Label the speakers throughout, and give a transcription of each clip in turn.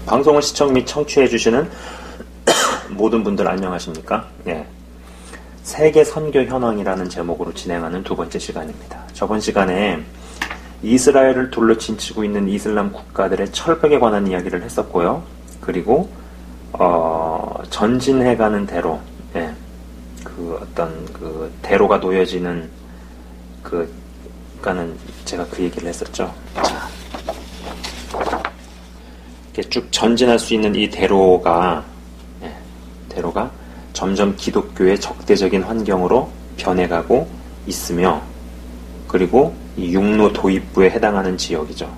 Speaker 1: 방송을 시청 및 청취해주시는 모든 분들 안녕하십니까? 예. 세계 선교 현황이라는 제목으로 진행하는 두 번째 시간입니다. 저번 시간에 이스라엘을 둘러 진치고 있는 이슬람 국가들의 철벽에 관한 이야기를 했었고요. 그리고 전진해가는 대로, 예. 그 대로가 놓여지는 그니까는 제가 그 얘기를 했었죠. 자, 이렇게 쭉 전진할 수 있는 이 대로가 점점 기독교의 적대적인 환경으로 변해가고 있으며, 그리고 이 육로 도입부에 해당하는 지역이죠.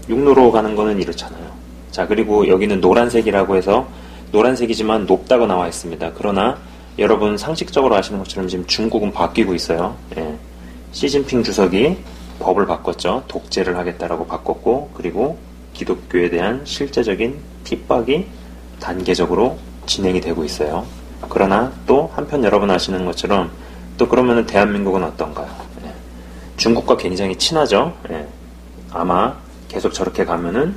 Speaker 1: 육로로 가는 거는 이렇잖아요. 자, 그리고 여기는 노란색이라고 해서 노란색이지만 높다고 나와 있습니다. 그러나 여러분 상식적으로 아시는 것처럼 지금 중국은 바뀌고 있어요. 예. 시진핑 주석이 법을 바꿨죠. 독재를 하겠다라고 바꿨고, 그리고 기독교에 대한 실제적인 핍박이 단계적으로 진행이 되고 있어요. 그러나 또 한편 여러분 아시는 것처럼 또 그러면은 대한민국은 어떤가요? 예. 중국과 굉장히 친하죠. 예. 아마 계속 저렇게 가면은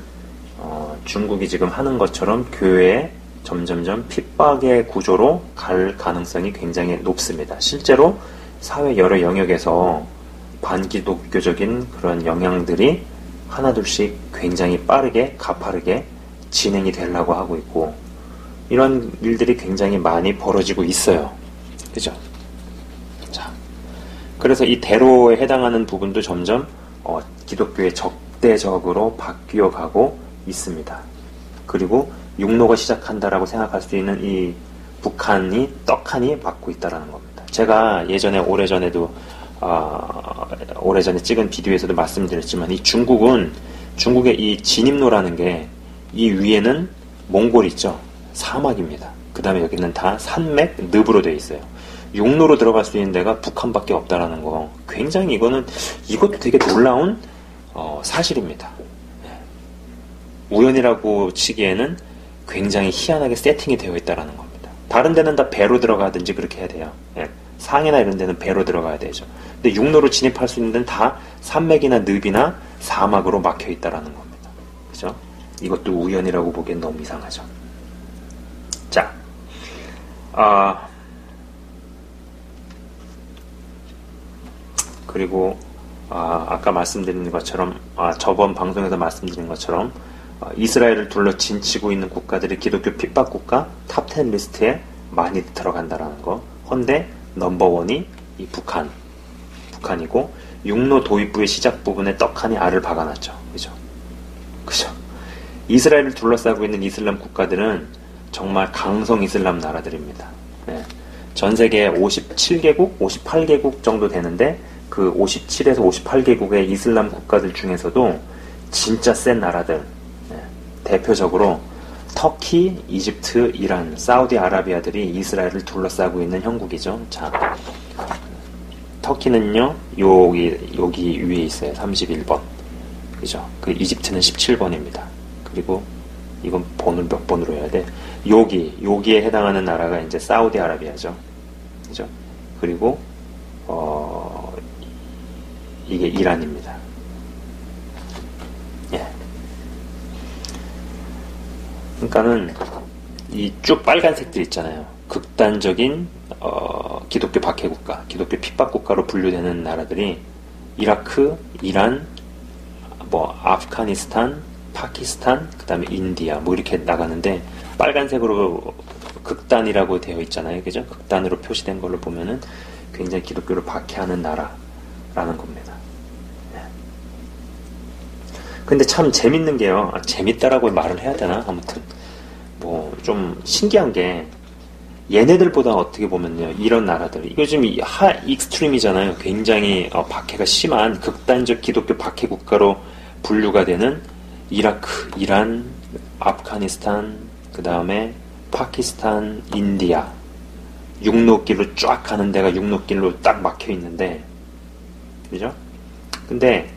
Speaker 1: 중국이 지금 하는 것처럼 교회에 점점점 핍박의 구조로 갈 가능성이 굉장히 높습니다. 실제로 사회 여러 영역에서 반기독교적인 그런 영향들이 하나둘씩 굉장히 빠르게 가파르게 진행이 되려고 하고 있고, 이런 일들이 굉장히 많이 벌어지고 있어요. 그죠? 자, 그래서 이 대로에 해당하는 부분도 점점 기독교의 적대적으로 바뀌어 가고 있습니다. 그리고 육로가 시작한다라고 생각할 수 있는 이 북한이 떡하니 맞고 있다라는 겁니다. 제가 예전에 오래전에 찍은 비디오에서도 말씀드렸지만, 이 중국의 이 진입로라는 게 이 위에는 몽골 있죠. 사막입니다. 그 다음에 여기는 다 산맥, 늪으로 되어 있어요. 육로로 들어갈 수 있는 데가 북한밖에 없다라는 거, 굉장히 이것도 되게 놀라운 사실입니다. 우연이라고 치기에는 굉장히 희한하게 세팅이 되어 있다라는 겁니다. 다른 데는 다 배로 들어가든지 그렇게 해야 돼요. 예. 상해나 이런 데는 배로 들어가야 되죠. 근데 육로로 진입할 수 있는 데는 다 산맥이나 늪이나 사막으로 막혀 있다라는 겁니다. 그죠? 이것도 우연이라고 보기엔 너무 이상하죠. 자, 그리고 아까 말씀드린 것처럼, 저번 방송에서 말씀드린 것처럼 이스라엘을 둘러 진치고 있는 국가들이 기독교 핍박 국가 탑 10 리스트에 많이 들어간다라는 거. 헌데 넘버원이 이 북한이고, 육로 도입부의 시작 부분에 떡하니 알을 박아놨죠. 그죠? 이스라엘을 둘러싸고 있는 이슬람 국가들은 정말 강성 이슬람 나라들입니다. 네. 전 세계 57개국, 58개국 정도 되는데, 그 57에서 58개국의 이슬람 국가들 중에서도 진짜 센 나라들, 네. 대표적으로 터키, 이집트, 이란, 사우디아라비아들이 이스라엘을 둘러싸고 있는 형국이죠. 자, 터키는요, 여기 위에 있어요. 31번. 그죠? 그 이집트는 17번입니다. 그리고 이건 번을 몇 번으로 해야 돼? 여기에 해당하는 나라가 이제 사우디아라비아죠. 그죠? 그리고 이게 이란입니다. 예. 그러니까는 이 쭉 빨간색들 있잖아요. 극단적인 기독교 박해국가, 기독교 핍박국가로 분류되는 나라들이 이라크, 이란, 아프가니스탄, 파키스탄, 그 다음에 인디아, 이렇게 나가는데, 빨간색으로 극단이라고 되어 있잖아요. 그죠? 극단으로 표시된 걸로 보면은 굉장히 기독교를 박해하는 나라라는 겁니다. 네. 근데 참 재밌는 게요. 재밌다라고 말을 해야 되나? 아무튼, 좀 신기한 게, 얘네들보다 어떻게 보면요, 이런 나라들, 이거 지금 익스트림이잖아요. 굉장히 박해가 심한 극단적 기독교 박해 국가로 분류가 되는 이라크, 이란, 아프가니스탄, 그 다음에 파키스탄, 인디아, 육로길로 쫙 가는 데가 육로길로 딱 막혀 있는데, 그죠? 근데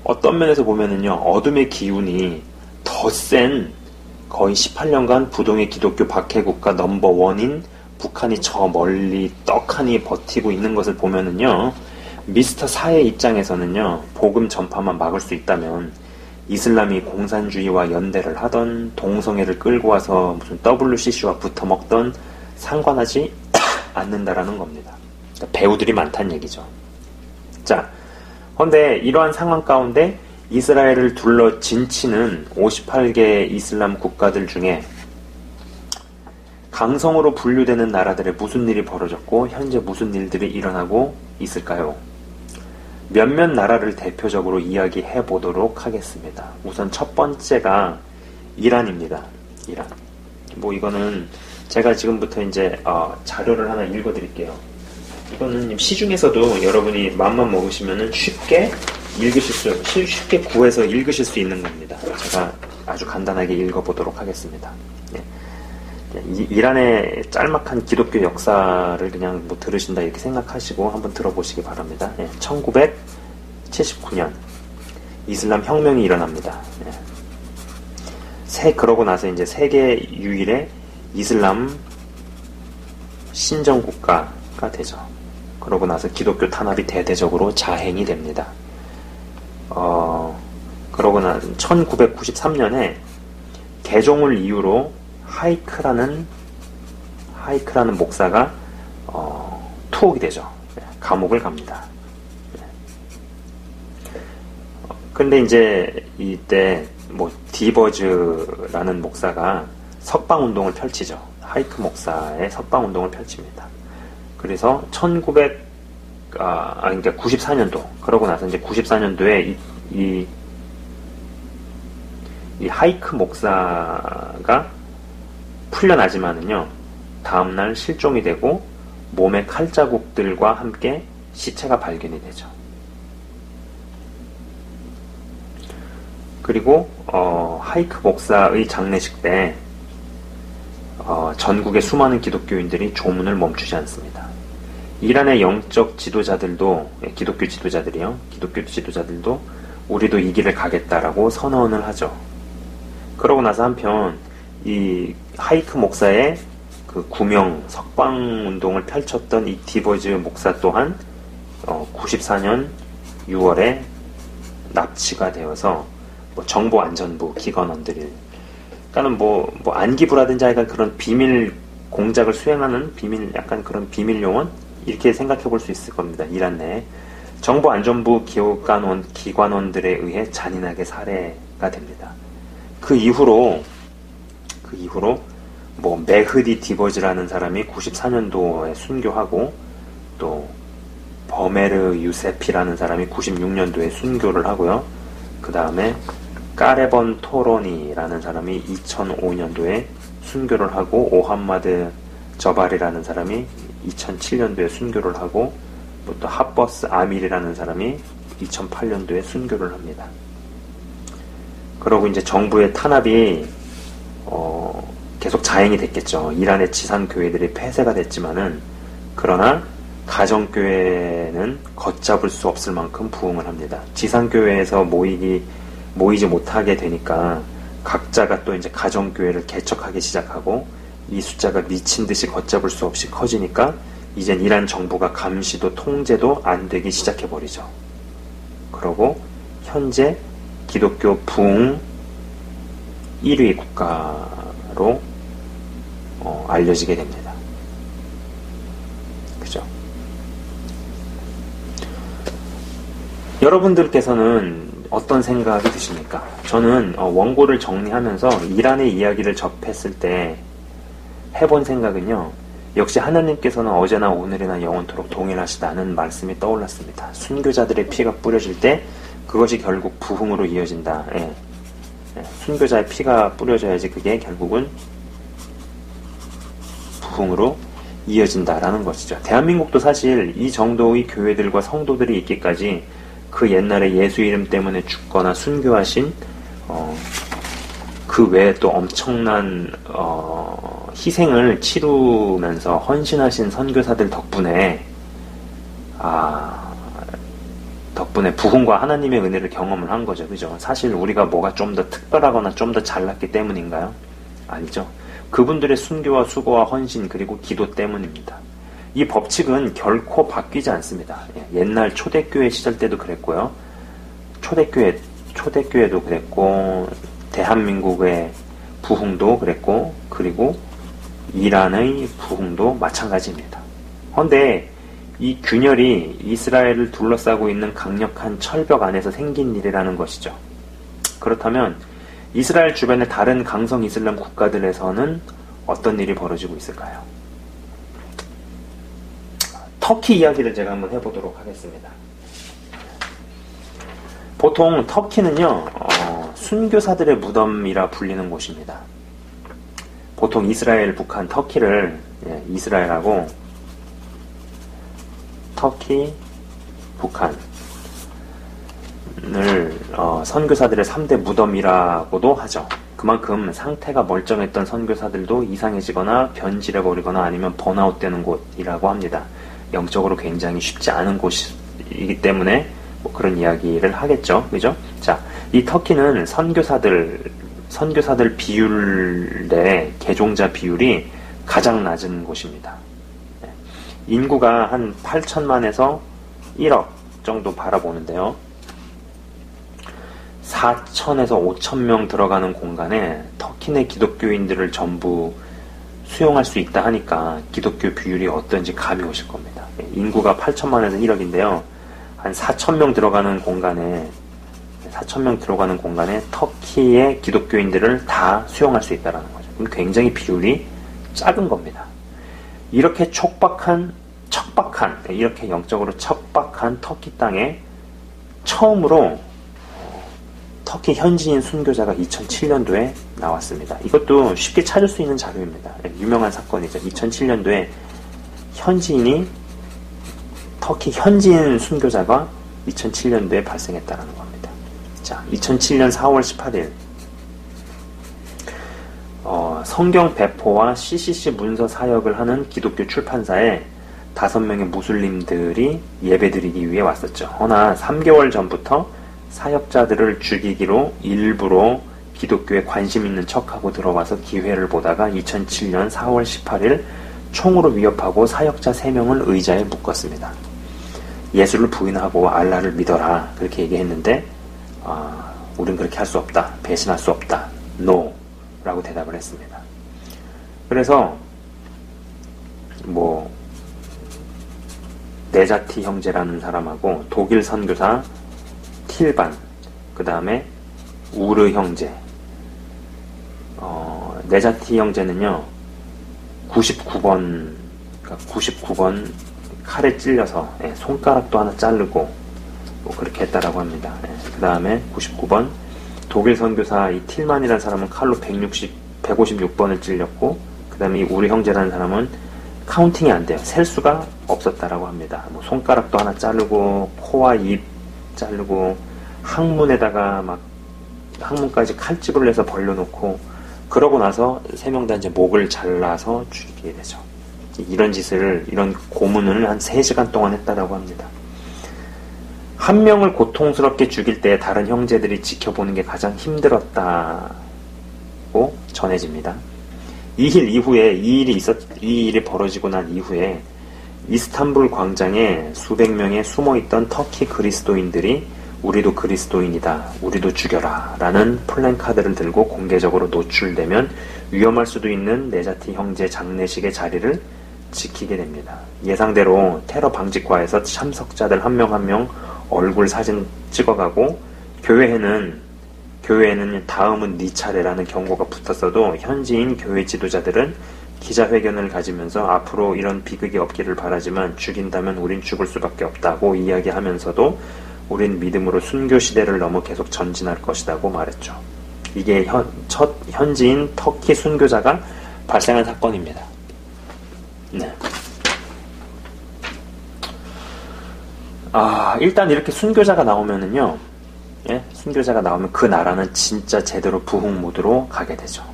Speaker 1: 어떤 면에서 보면은요, 어둠의 기운이 더 센, 거의 18년간 부동의 기독교 박해국가 넘버원인 북한이 저 멀리 떡하니 버티고 있는 것을 보면은요, 미스터 사의 입장에서는요, 복음 전파만 막을 수 있다면 이슬람이 공산주의와 연대를 하던 동성애를 끌고 와서 무슨 WCC와 붙어먹던 상관하지 않는다라는 겁니다. 그러니까 배우들이 많다는 얘기죠. 자, 그런데 이러한 상황 가운데 이스라엘을 둘러 진치는 58개 이슬람 국가들 중에 강성으로 분류되는 나라들에 무슨 일이 벌어졌고 현재 무슨 일들이 일어나고 있을까요? 몇몇 나라를 대표적으로 이야기해 보도록 하겠습니다. 우선 첫 번째가 이란입니다. 이란. 뭐 이거는 제가 지금부터 이제 자료를 하나 읽어 드릴게요. 이거는 시중에서도 여러분이 마음만 먹으시면은 쉽게 쉽게 구해서 읽으실 수 있는 겁니다. 제가 아주 간단하게 읽어 보도록 하겠습니다. 예. 이란의 짤막한 기독교 역사를 그냥 뭐 들으신다 이렇게 생각하시고 한번 들어보시기 바랍니다. 예. 1979년 이슬람 혁명이 일어납니다. 예. 그러고 나서 이제 세계 유일의 이슬람 신정국가가 되죠. 그러고 나서 기독교 탄압이 대대적으로 자행이 됩니다. 그러고 난 1993년에 개종을 이유로 하이크라는 목사가 투옥이 되죠. 감옥을 갑니다. 근데 이제 이때 뭐 디버즈라는 목사가 석방운동을 펼치죠. 하이크 목사의 석방운동을 펼칩니다. 그래서 94년도 그러고 나서 이제 94년도에 이 하이크 목사가 풀려나지만은요, 다음날 실종이 되고 몸에 칼자국들과 함께 시체가 발견이 되죠. 그리고 하이크 목사의 장례식 때 전국의 수많은 기독교인들이 조문을 멈추지 않습니다. 이란의 영적 지도자들도, 기독교 지도자들도 우리도 이 길을 가겠다라고 선언을 하죠. 그러고 나서 한편 이 하이크 목사의 그 구명 석방 운동을 펼쳤던 이 디버즈 목사 또한 94년 6월에 납치가 되어서 뭐 정보안전부 기관원들이, 그러니까는 뭐 안기부라든지 약간 그런 비밀 공작을 수행하는 약간 그런 비밀 요원 이렇게 생각해 볼 수 있을 겁니다. 이란 내에 정보안전부 기관원들에 의해 잔인하게 살해가 됩니다. 그 이후로 뭐 메흐디 디버즈라는 사람이 94년도에 순교하고, 또 버메르 유세피라는 사람이 96년도에 순교를 하고요. 그 다음에 까레번 토로니라는 사람이 2005년도에 순교를 하고, 오함마드 저발이라는 사람이 2007년도에 순교를 하고, 또 하버스 아밀이라는 사람이 2008년도에 순교를 합니다. 그러고 이제 정부의 탄압이 계속 자행이 됐겠죠. 이란의 지상교회들이 폐쇄가 됐지만은, 그러나 가정교회는 걷잡을 수 없을 만큼 부흥을 합니다. 지상교회에서 모이지 못하게 되니까 각자가 또 이제 가정교회를 개척하기 시작하고, 이 숫자가 미친 듯이 걷잡을 수 없이 커지니까 이젠 이란 정부가 감시도 통제도 안 되기 시작해버리죠. 그러고 현재 기독교 부흥 1위 국가로 알려지게 됩니다. 그죠? 여러분들께서는 어떤 생각이 드십니까? 저는 원고를 정리하면서 이란의 이야기를 접했을 때 해본 생각은요, 역시 하나님께서는 어제나 오늘이나 영원토록 동일하시다는 말씀이 떠올랐습니다. 순교자들의 피가 뿌려질 때 그것이 결국 부흥으로 이어진다. 순교자의 피가 뿌려져야지 그게 결국은 부흥으로 이어진다라는 것이죠. 대한민국도 사실 이 정도의 교회들과 성도들이 있기까지 그 옛날에 예수 이름 때문에 죽거나 순교하신 그 외에 또 엄청난 희생을 치르면서 헌신하신 선교사들 덕분에 부흥과 하나님의 은혜를 경험을 한 거죠. 그죠? 사실 우리가 뭐가 좀 더 특별하거나 좀 더 잘났기 때문인가요? 아니죠. 그분들의 순교와 수고와 헌신 그리고 기도 때문입니다. 이 법칙은 결코 바뀌지 않습니다. 옛날 초대교회 시절 때도 그랬고요. 초대교회도 그랬고, 대한민국의 부흥도 그랬고, 그리고 이란의 부흥도 마찬가지입니다. 그런데 이 균열이 이스라엘을 둘러싸고 있는 강력한 철벽 안에서 생긴 일이라는 것이죠. 그렇다면 이스라엘 주변의 다른 강성 이슬람 국가들에서는 어떤 일이 벌어지고 있을까요? 터키 이야기를 제가 한번 해보도록 하겠습니다. 보통 터키는요, 순교사들의 무덤이라 불리는 곳입니다. 보통 이스라엘, 북한, 터키를, 이스라엘하고 터키, 북한을 선교사들의 3대 무덤이라고도 하죠. 그만큼 상태가 멀쩡했던 선교사들도 이상해지거나 변질해버리거나 아니면 번아웃되는 곳이라고 합니다. 영적으로 굉장히 쉽지 않은 곳이기 때문에 뭐 그런 이야기를 하겠죠. 그죠? 자, 이 터키는 선교사들 비율 내 개종자 비율이 가장 낮은 곳입니다. 인구가 한 8천만에서 1억 정도 바라보는데요. 4천에서 5천 명 들어가는 공간에 터키 내 기독교인들을 전부 수용할 수 있다 하니까 기독교 비율이 어떤지 감이 오실 겁니다. 인구가 8천만에서 1억인데요. 한 4천 명 들어가는 공간에 터키의 기독교인들을 다 수용할 수 있다는 거죠. 그럼 굉장히 비율이 작은 겁니다. 이렇게 이렇게 영적으로 척박한 터키 땅에 처음으로 터키 현지인 순교자가 2007년도에 나왔습니다. 이것도 쉽게 찾을 수 있는 자료입니다. 유명한 사건이죠. 2007년도에 터키 현지인 순교자가 2007년도에 발생했다는 겁니다. 자, 2007년 4월 18일 성경 배포와 CCC 문서 사역을 하는 기독교 출판사에 5명의 무슬림들이 예배드리기 위해 왔었죠. 허나 3개월 전부터 사역자들을 죽이기로 일부러 기독교에 관심 있는 척하고 들어와서 기회를 보다가 2007년 4월 18일 총으로 위협하고 사역자 3명을 의자에 묶었습니다. 예수를 부인하고 알라를 믿어라 그렇게 얘기했는데 우린 그렇게 할 수 없다. 배신할 수 없다. NO 라고 대답을 했습니다. 그래서 네자티 형제라는 사람하고 독일 선교사 틸반, 그 다음에 우르 형제. 네자티 형제는요 99번 칼에 찔려서 손가락도 하나 자르고 그렇게 했다라고 합니다. 그 다음에 99번 독일 선교사 이 틸만이라는 사람은 칼로 156번을 찔렸고, 그 다음에 이 우리 형제라는 사람은 카운팅이 안 돼요. 셀 수가 없었다라고 합니다. 손가락도 하나 자르고 코와 입 자르고 항문에다가 항문까지 칼집을 내서 벌려놓고, 그러고 나서 3명 다 이제 목을 잘라서 죽이게 되죠. 이런 고문을 한 3시간 동안 했다라고 합니다. 한 명을 고통스럽게 죽일 때 다른 형제들이 지켜보는 게 가장 힘들었다고 전해집니다. 이 일이 벌어지고 난 이후에 이스탄불 광장에 수백 명의 숨어있던 터키 그리스도인들이 우리도 그리스도인이다, 우리도 죽여라 라는 플랜카드를 들고 공개적으로 노출되면 위험할 수도 있는 네자티 형제 장례식의 자리를 지키게 됩니다. 예상대로 테러 방지과에서 참석자들 한 명 한 명 얼굴 사진 찍어가고, 교회에는 다음은 네 차례라는 경고가 붙었어도 현지인 교회 지도자들은 기자회견을 가지면서 앞으로 이런 비극이 없기를 바라지만 죽인다면 우린 죽을 수밖에 없다고 이야기하면서도 우린 믿음으로 순교 시대를 넘어 계속 전진할 것이라고 말했죠. 이게 첫 현지인 터키 순교자가 발생한 사건입니다. 네. 일단 이렇게 순교자가 나오면은요, 순교자가 나오면 그 나라는 진짜 제대로 부흥 모드로 가게 되죠.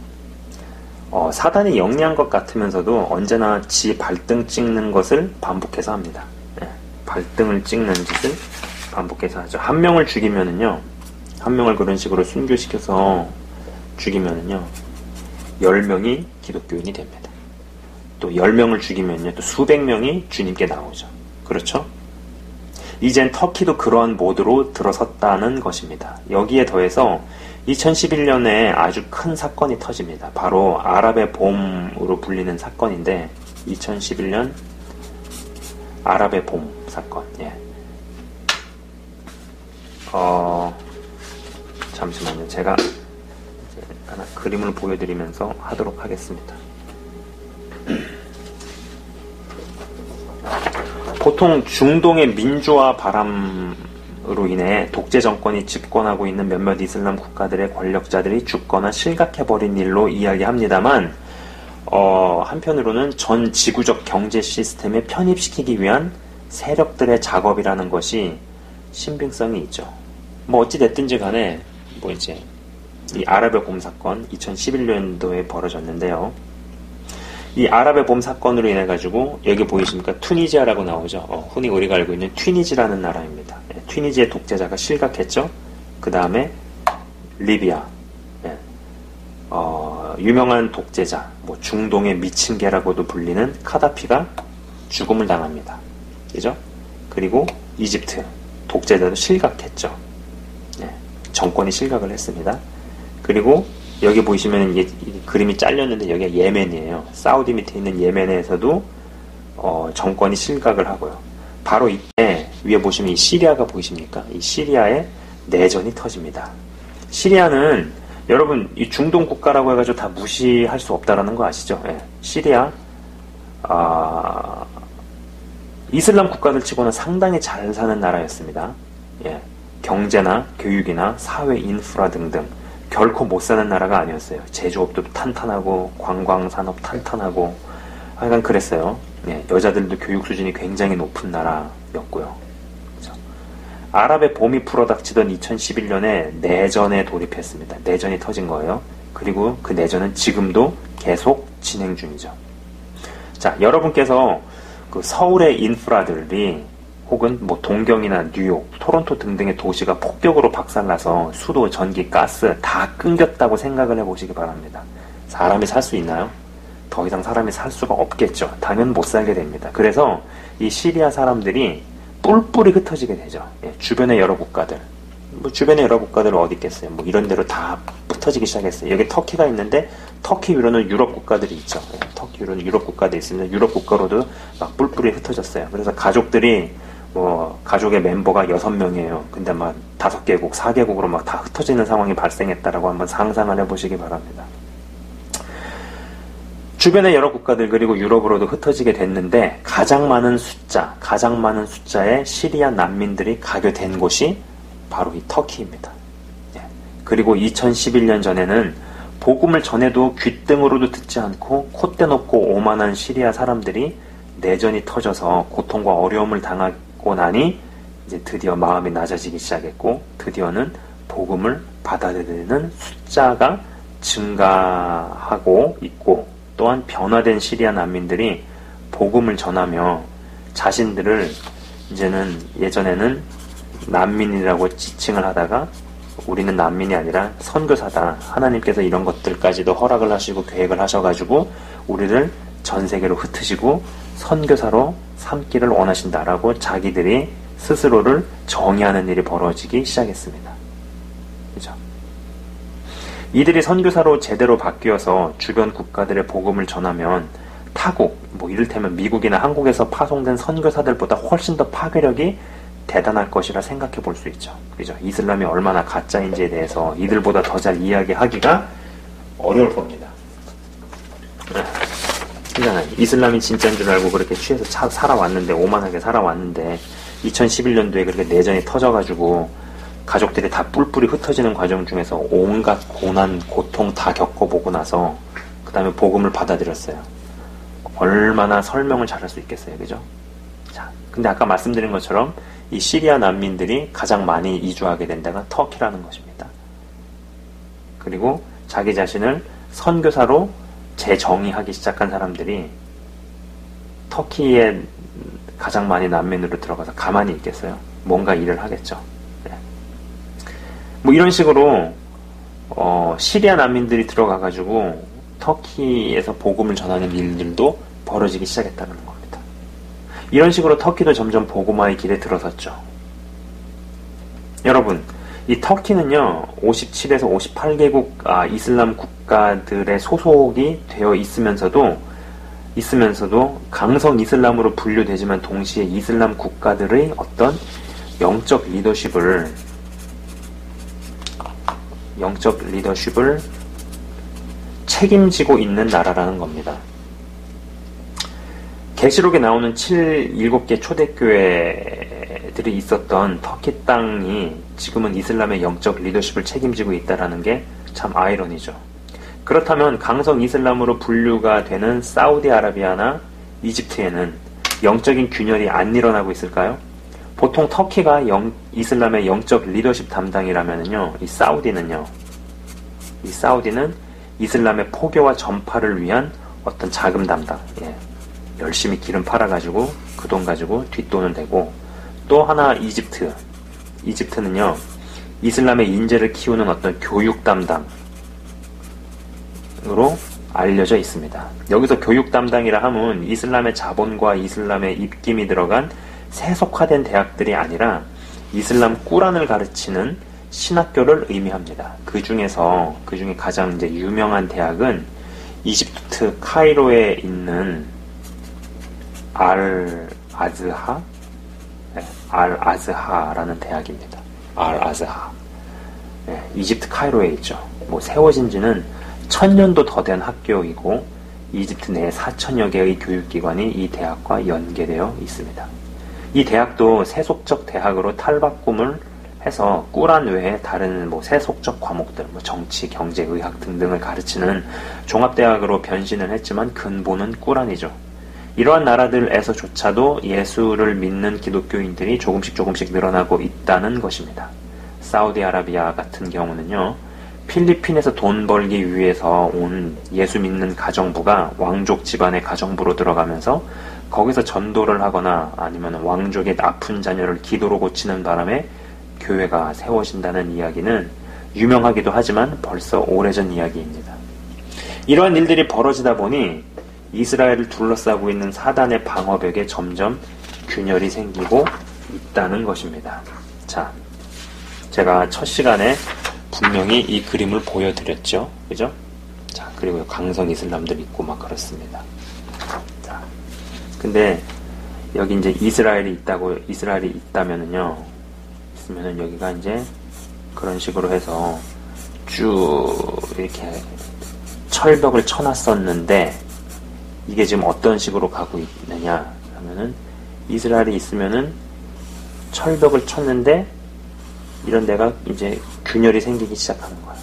Speaker 1: 사단이 영리한 것 같으면서도 언제나 지 발등 찍는 것을 반복해서 합니다. 발등을 찍는 짓을 반복해서 하죠. 한 명을 죽이면은요, 한 명을 그런 식으로 순교시켜서 죽이면은요, 10명이 기독교인이 됩니다. 또 10명을 죽이면요, 또 수백 명이 주님께 나오죠. 그렇죠? 이젠 터키도 그런 모드로 들어섰다는 것입니다. 여기에 더해서 2011년에 아주 큰 사건이 터집니다. 바로 아랍의 봄으로 불리는 사건인데 2011년 아랍의 봄 사건. 예. 잠시만요. 제가 이제 하나 그림을 보여드리면서 하도록 하겠습니다. 보통 중동의 민주화 바람으로 인해 독재 정권이 집권하고 있는 몇몇 이슬람 국가들의 권력자들이 죽거나 실각해버린 일로 이야기합니다만 한편으로는 전 지구적 경제 시스템에 편입시키기 위한 세력들의 작업이라는 것이 신빙성이 있죠. 뭐 어찌됐든지 간에 뭐 이제 이 아랍의 봄 사건 2011년도에 벌어졌는데요. 이 아랍의 봄 사건으로 인해 가지고 여기 보이십니까? 튀니지아라고 나오죠. 흔히 우리가 알고 있는 튀니지라는 나라입니다. 예, 튀니지의 독재자가 실각했죠. 그 다음에 리비아, 예, 유명한 독재자, 뭐 중동의 미친 개라고도 불리는 카다피가 죽음을 당합니다. 그죠? 그리고 이집트 독재자도 실각했죠. 예, 정권이 실각을 했습니다. 그리고 여기 보시면 이 그림이 잘렸는데 여기가 예멘이에요. 사우디 밑에 있는 예멘에서도 정권이 실각을 하고요. 바로 이때 위에 보시면 이 시리아가 보이십니까? 이 시리아에 내전이 터집니다. 시리아는 여러분 이 중동 국가라고 해가지고 다 무시할 수 없다라는 거 아시죠? 예. 시리아 이슬람 국가들 치고는 상당히 잘 사는 나라였습니다. 예. 경제나 교육이나 사회 인프라 등등 결코 못 사는 나라가 아니었어요. 제조업도 탄탄하고 관광산업 탄탄하고 하여간 그랬어요. 예, 여자들도 교육 수준이 굉장히 높은 나라였고요. 그렇죠? 아랍의 봄이 불어닥치던 2011년에 내전에 돌입했습니다. 내전이 터진 거예요. 그리고 그 내전은 지금도 계속 진행 중이죠. 자, 여러분께서 그 서울의 인프라들이 혹은 뭐 동경이나 뉴욕, 토론토 등등의 도시가 폭격으로 박살나서 수도, 전기, 가스 다 끊겼다고 생각을 해보시기 바랍니다. 사람이 살 수 있나요? 더 이상 사람이 살 수가 없겠죠. 당연 못 살게 됩니다. 그래서 이 시리아 사람들이 뿔뿔이 흩어지게 되죠. 예, 주변의 여러 국가들, 뭐 주변의 여러 국가들은 어디 있겠어요? 뭐 이런 데로 다 흩어지기 시작했어요. 여기 터키가 있는데 터키 위로는 유럽 국가들이 있죠. 예, 터키 위로는 유럽 국가들이 있습니다. 유럽 국가로도 막 뿔뿔이 흩어졌어요. 그래서 가족들이 뭐 가족의 멤버가 6명이에요. 근데 막 5개국, 4개국으로 막 다 흩어지는 상황이 발생했다라고 한번 상상을 해보시기 바랍니다. 주변의 여러 국가들 그리고 유럽으로도 흩어지게 됐는데 가장 많은 숫자의 시리아 난민들이 가게 된 곳이 바로 이 터키입니다. 예. 그리고 2011년 전에는 복음을 전해도 귀등으로도 듣지 않고 콧대 높고 오만한 시리아 사람들이 내전이 터져서 고통과 어려움을 당하고 나니 이제 드디어 마음이 낮아지기 시작했고 드디어는 복음을 받아들이는 숫자가 증가하고 있고 또한 변화된 시리아 난민들이 복음을 전하며 자신들을 이제는 예전에는 난민이라고 지칭을 하다가 우리는 난민이 아니라 선교사다. 하나님께서 이런 것들까지도 허락을 하시고 계획을 하셔가지고 우리를 전 세계로 흩으시고 선교사로 삼기를 원하신다라고 자기들이 스스로를 정의하는 일이 벌어지기 시작했습니다. 그죠? 이들이 선교사로 제대로 바뀌어서 주변 국가들의 복음을 전하면 타국, 뭐 이를테면 미국이나 한국에서 파송된 선교사들보다 훨씬 더 파괴력이 대단할 것이라 생각해 볼 수 있죠. 그죠? 이슬람이 얼마나 가짜인지에 대해서 이들보다 더 잘 이야기하기가 어려울 겁니다. 그러잖아요. 이슬람이 진짜인 줄 알고 그렇게 취해서 살아왔는데, 오만하게 살아왔는데 2011년도에 그렇게 내전이 터져가지고 가족들이 다 뿔뿔이 흩어지는 과정 중에서 온갖 고난, 고통 다 겪어보고 나서 그 다음에 복음을 받아들였어요. 얼마나 설명을 잘할 수 있겠어요. 그죠? 자, 근데 아까 말씀드린 것처럼 이 시리아 난민들이 가장 많이 이주하게 된 데가 터키라는 것입니다. 그리고 자기 자신을 선교사로 재정의하기 시작한 사람들이 터키에 가장 많이 난민으로 들어가서 가만히 있겠어요? 뭔가 일을 하겠죠. 네. 뭐 이런 식으로 시리아 난민들이 들어가가지고 터키에서 복음을 전하는 일들도 벌어지기 시작했다는 겁니다. 이런 식으로 터키도 점점 복음화의 길에 들어섰죠. 여러분, 이 터키는요, 57에서 58개국 이슬람 국가들의 소속이 되어 있으면서도 강성 이슬람으로 분류되지만 동시에 이슬람 국가들의 어떤 영적 리더십을 책임지고 있는 나라라는 겁니다. 계시록에 나오는 7개 초대교회들이 있었던 터키 땅이 지금은 이슬람의 영적 리더십을 책임지고 있다는 게 참 아이러니죠. 그렇다면 강성 이슬람으로 분류가 되는 사우디아라비아나 이집트에는 영적인 균열이 안 일어나고 있을까요? 보통 터키가 이슬람의 영적 리더십 담당이라면요, 이 사우디는 이슬람의 포교와 전파를 위한 어떤 자금 담당, 열심히 기름 팔아가지고 그 돈 가지고 뒷돈을 대고, 또 하나 이집트는요, 이슬람의 인재를 키우는 어떤 교육 담당으로 알려져 있습니다. 여기서 교육 담당이라 하면 이슬람의 자본과 이슬람의 입김이 들어간 세속화된 대학들이 아니라 이슬람 꾸란을 가르치는 신학교를 의미합니다. 그 중에 가장 이제 유명한 대학은 이집트 카이로에 있는 알아즈하라는 대학입니다. 알아즈하. 이집트 카이로에 있죠. 세워진 지는 1000년도 더 된 학교이고 이집트 내에 4000여 개의 교육기관이 이 대학과 연계되어 있습니다. 이 대학도 세속적 대학으로 탈바꿈을 해서 꾸란 외에 다른 세속적 과목들, 정치, 경제, 의학 등등을 가르치는 종합대학으로 변신을 했지만 근본은 꾸란이죠. 이러한 나라들에서조차도 예수를 믿는 기독교인들이 조금씩 늘어나고 있다는 것입니다. 사우디아라비아 같은 경우는요, 필리핀에서 돈 벌기 위해서 온 예수 믿는 가정부가 왕족 집안의 가정부로 들어가면서 거기서 전도를 하거나 아니면 왕족의 아픈 자녀를 기도로 고치는 바람에 교회가 세워진다는 이야기는 유명하기도 하지만 벌써 오래전 이야기입니다. 이러한 일들이 벌어지다 보니 이스라엘을 둘러싸고 있는 사단의 방어벽에 점점 균열이 생기고 있다는 것입니다. 자, 제가 첫 시간에 분명히 이 그림을 보여드렸죠. 그죠? 자, 그리고 강성 이슬람들 있고 막 그렇습니다. 자, 근데 여기 이제 이스라엘이 있다면은요, 있으면은 여기가 이제 그런 식으로 해서 쭉 이렇게 철벽을 쳐놨었는데 이게 지금 어떤 식으로 가고 있느냐 하면은 이스라엘이 있으면은 철벽을 쳤는데 이런 데가 이제 균열이 생기기 시작하는 거야.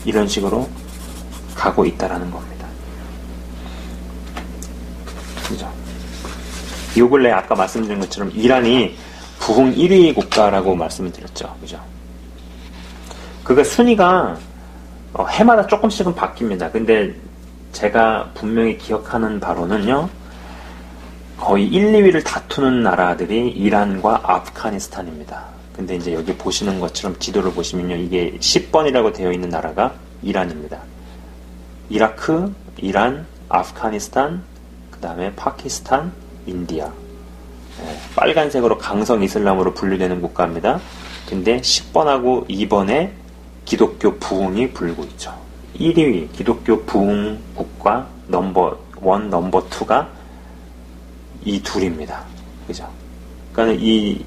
Speaker 1: 이런 식으로 가고 있다라는 겁니다. 그죠? 요 근래 아까 말씀드린 것처럼 이란이 부흥 1위 국가라고 말씀을 드렸죠. 그죠? 그가 순위가 해마다 조금씩은 바뀝니다. 근데 제가 분명히 기억하는 바로는요, 거의 1, 2위를 다투는 나라들이 이란과 아프가니스탄입니다. 근데 이제 여기 보시는 것처럼 지도를 보시면요, 이게 10번이라고 되어 있는 나라가 이란입니다. 이라크, 이란, 아프가니스탄, 그 다음에 파키스탄, 인디아. 빨간색으로 강성 이슬람으로 분류되는 국가입니다. 근데 10번하고 2번에 기독교 부흥이 불고 있죠. 1위 기독교 부흥 국가 넘버 1, 넘버 2가 이 둘입니다. 그죠? 그러니까 이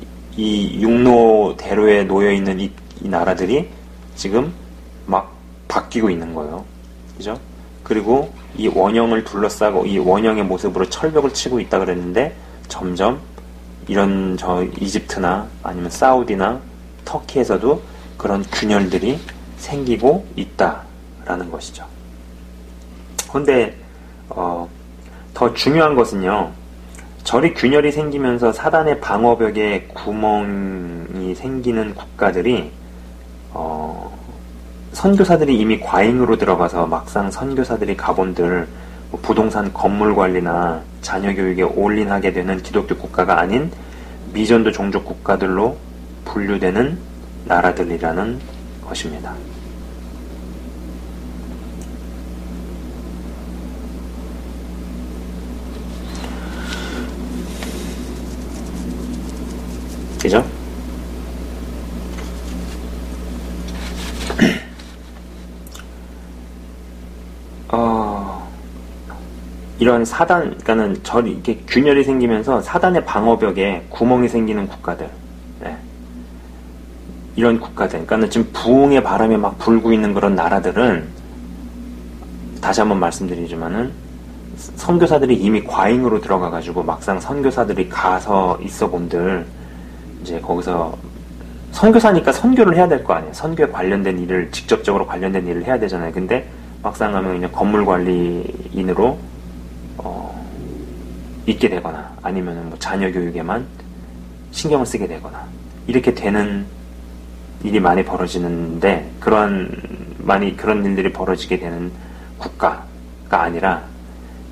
Speaker 1: 육로 대로에 놓여 있는 이 나라들이 지금 막 바뀌고 있는 거예요. 그죠? 그리고 이 원형을 둘러싸고 이 원형의 모습으로 철벽을 치고 있다 그랬는데 점점 이런 이집트나 아니면 사우디나 터키에서도 그런 균열들이 생기고 있다라는 것이죠. 그런데 더 중요한 것은요, 저리 균열이 생기면서 사단의 방어벽에 구멍이 생기는 국가들이 선교사들이 이미 과잉으로 들어가서 막상 선교사들이 가본들 부동산 건물 관리나 자녀 교육에 올인하게 되는 기독교 국가가 아닌 미전도 종족 국가들로 분류되는 나라들이라는 것입니다. 그죠? 이런 사단, 그러니까는 이렇게 균열이 생기면서 사단의 방어벽에 구멍이 생기는 국가들, 네. 이런 국가들, 그러니까는 지금 부흥의 바람이 막 불고 있는 그런 나라들은, 다시 한번 말씀드리지만은, 선교사들이 이미 과잉으로 들어가가지고 막상 선교사들이 가서 있어 본들, 이제 거기서, 선교사니까 선교를 해야 될 거 아니에요. 선교에 관련된 일을, 직접적으로 관련된 일을 해야 되잖아요. 근데 막상 가면 그냥 건물 관리인으로, 있게 되거나 아니면 뭐 자녀 교육에만 신경을 쓰게 되거나 이렇게 되는 일이 많이 벌어지는데 그런 일들이 벌어지게 되는 국가가 아니라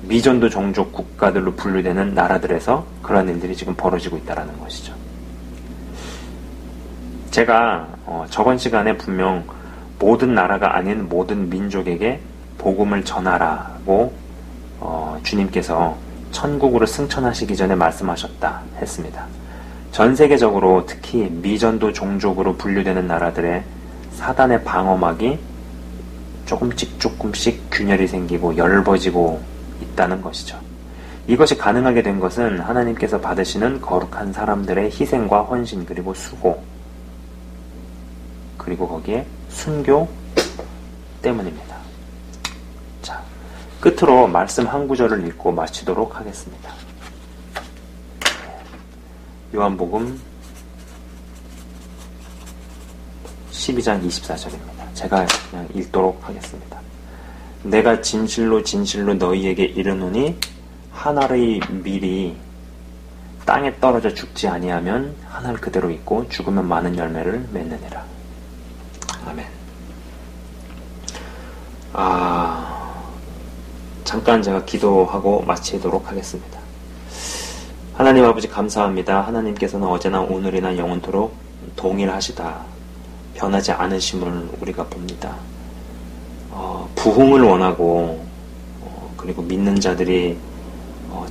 Speaker 1: 미전도 종족 국가들로 분류되는 나라들에서 그런 일들이 지금 벌어지고 있다는 것이죠. 제가 저번 시간에 분명 모든 나라가 아닌 모든 민족에게 복음을 전하라고 주님께서 천국으로 승천하시기 전에 말씀하셨다 했습니다. 전 세계적으로 특히 미전도 종족으로 분류되는 나라들의 사단의 방어막이 조금씩 균열이 생기고 엷어지고 있다는 것이죠. 이것이 가능하게 된 것은 하나님께서 받으시는 거룩한 사람들의 희생과 헌신 그리고 수고 그리고 거기에 순교 때문입니다. 자, 끝으로 말씀 한 구절을 읽고 마치도록 하겠습니다. 요한복음 12장 24절입니다. 제가 그냥 읽도록 하겠습니다. 내가 진실로 진실로 너희에게 이르노니 한 알의 밀이 땅에 떨어져 죽지 아니하면 한 알 그대로 있고 죽으면 많은 열매를 맺느니라. 아멘. 잠깐 제가 기도하고 마치도록 하겠습니다. 하나님 아버지 감사합니다. 하나님께서는 어제나 오늘이나 영원토록 동일하시다. 변하지 않으심을 우리가 봅니다. 부흥을 원하고 그리고 믿는 자들이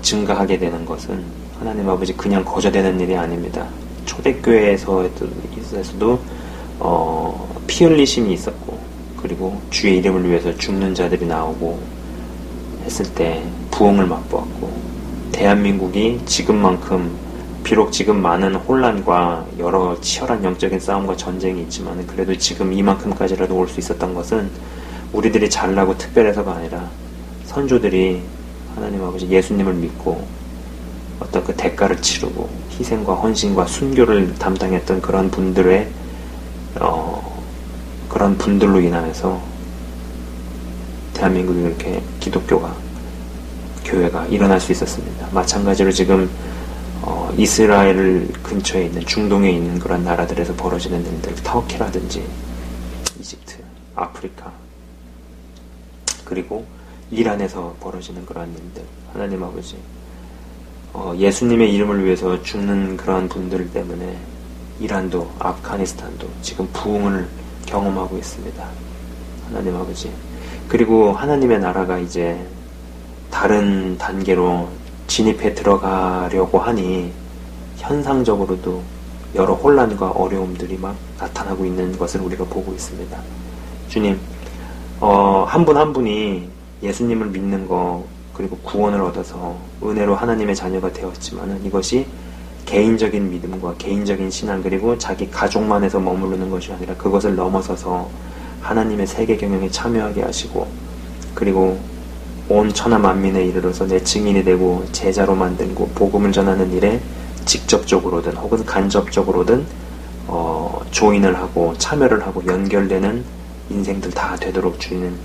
Speaker 1: 증가하게 되는 것은 하나님 아버지 그냥 거저되는 일이 아닙니다. 초대교회에서도 피 흘리심이 있었고 그리고 주의 이름을 위해서 죽는 자들이 나오고 했을 때 부흥을 맛보았고 대한민국이 지금만큼 비록 지금 많은 혼란과 여러 치열한 영적인 싸움과 전쟁이 있지만 그래도 지금 이만큼까지라도 올 수 있었던 것은 우리들이 잘나고 특별해서가 아니라 선조들이 하나님 아버지 예수님을 믿고 어떤 그 대가를 치르고 희생과 헌신과 순교를 담당했던 그런 분들의 그런 분들로 인하여서 대한민국이 이렇게 기독교가 교회가 일어날 수 있었습니다. 마찬가지로 지금 이스라엘 근처에 있는 중동에 있는 그런 나라들에서 벌어지는 일들, 터키라든지 이집트, 아프리카 그리고 이란에서 벌어지는 그런 일들, 하나님 아버지 예수님의 이름을 위해서 죽는 그런 분들 때문에 이란도 아프가니스탄도 지금 부흥을 경험하고 있습니다. 하나님 아버지 그리고 하나님의 나라가 이제 다른 단계로 진입해 들어가려고 하니 현상적으로도 여러 혼란과 어려움들이 막 나타나고 있는 것을 우리가 보고 있습니다. 주님, 한 분 한 분이 예수님을 믿는 거 그리고 구원을 얻어서 은혜로 하나님의 자녀가 되었지만은 이것이 개인적인 믿음과 개인적인 신앙 그리고 자기 가족만에서 머무르는 것이 아니라 그것을 넘어서서 하나님의 세계 경영에 참여하게 하시고 그리고 온 천하 만민에 이르러서 내 증인이 되고 제자로 만들고 복음을 전하는 일에 직접적으로든 혹은 간접적으로든 조인을 하고 참여를 하고 연결되는 인생들 다 되도록 주님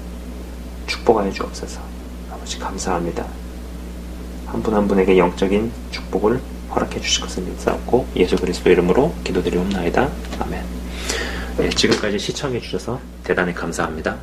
Speaker 1: 축복하여 주옵소서. 아버지 감사합니다. 한 분 한 분에게 영적인 축복을 허락해 주실 것을 믿사옵고 예수 그리스도 이름으로 기도드리옵나이다. 아멘. 네, 지금까지 시청해 주셔서 대단히 감사합니다.